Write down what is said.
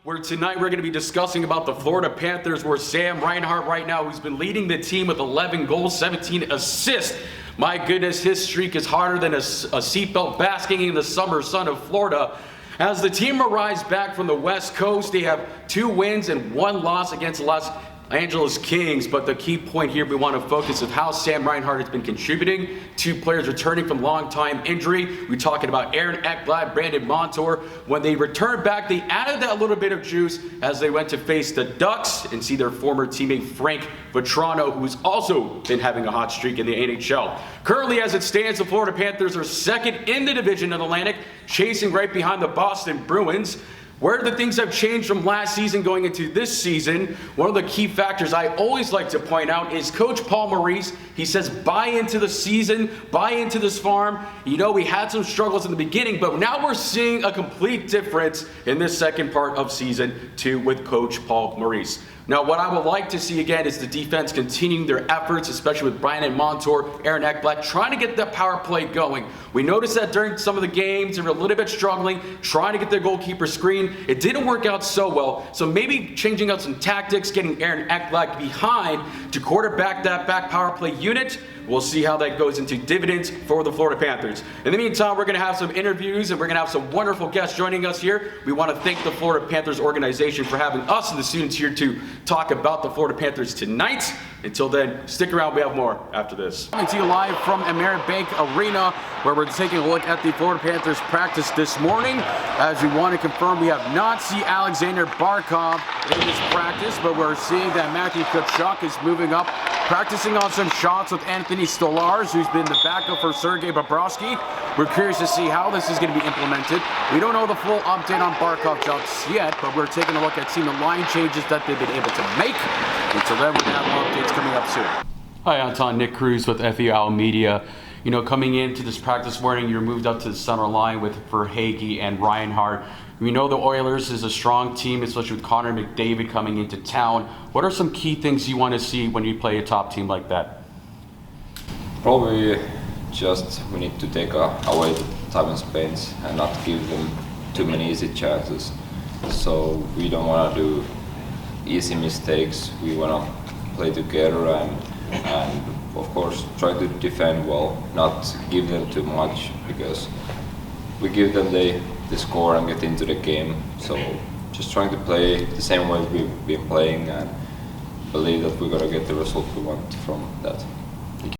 Where tonight we're going to be discussing about the Florida Panthers, where Sam Reinhart right now, who's been leading the team with 11 goals, 17 assists. My goodness, his streak is harder than a seatbelt basking in the summer sun of Florida. As the team arrives back from the West Coast, they have 2 wins and 1 loss against Los Angeles Kings, but the key point here we want to focus on how Sam Reinhart has been contributing. 2 players returning from long-time injury. We're talking about Aaron Ekblad, Brandon Montour. When they returned back, they added that little bit of juice as they went to face the Ducks and see their former teammate Frank Vetrano, who's also been having a hot streak in the NHL. Currently, as it stands, the Florida Panthers are second in the division in Atlantic, chasing right behind the Boston Bruins. Where the things have changed from last season going into this season, one of the key factors I always like to point out is Coach Paul Maurice. He says buy into the season, buy into this farm. You know, we had some struggles in the beginning, but now we're seeing a complete difference in this second part of season 2 with Coach Paul Maurice. Now, what I would like to see again is the defense continuing their efforts, especially with Brandon Montour, Aaron Ekblad, trying to get that power play going. We noticed that during some of the games, they were a little bit struggling, trying to get their goalkeeper screen. It didn't work out so well, so maybe changing out some tactics, getting Aaron Ekblad behind to quarterback that back power play unit. We'll see how that goes into dividends for the Florida Panthers. In the meantime, we're going to have some interviews and we're going to have some wonderful guests joining us here. We want to thank the Florida Panthers organization for having us and the students here to talk about the Florida Panthers tonight. Until then, stick around. We have more after this. Coming to you live from Ameribank Arena, where we're taking a look at the Florida Panthers practice this morning. As we want to confirm, we have not seen Alexander Barkov in this practice, but we're seeing that Matthew Tkachuk is moving up, practicing on some shots with Anthony Stolarz, who's been the backup for Sergei Bobrovsky. We're curious to see how this is going to be implemented. We don't know the full update on Barkov just yet, but we're taking a look at seeing the line changes that they've been able to make. Until then, we're going to have more updates coming up soon. Hi, Anton. Nick Cruz with FL Media. You know, coming into this practice morning, you're moved up to the center line with Verhaeghe and Reinhart. We know the Oilers is a strong team, especially with Connor McDavid coming into town. What are some key things you want to see when you play a top team like that? Probably just we need to take away the time and space and not give them too many easy chances. So we don't want to do easy mistakes. We want to play together and of course try to defend well, not give them too much, because we give them the score and get into the game. So just trying to play the same way we've been playing and believe that we're going to get the result we want from that.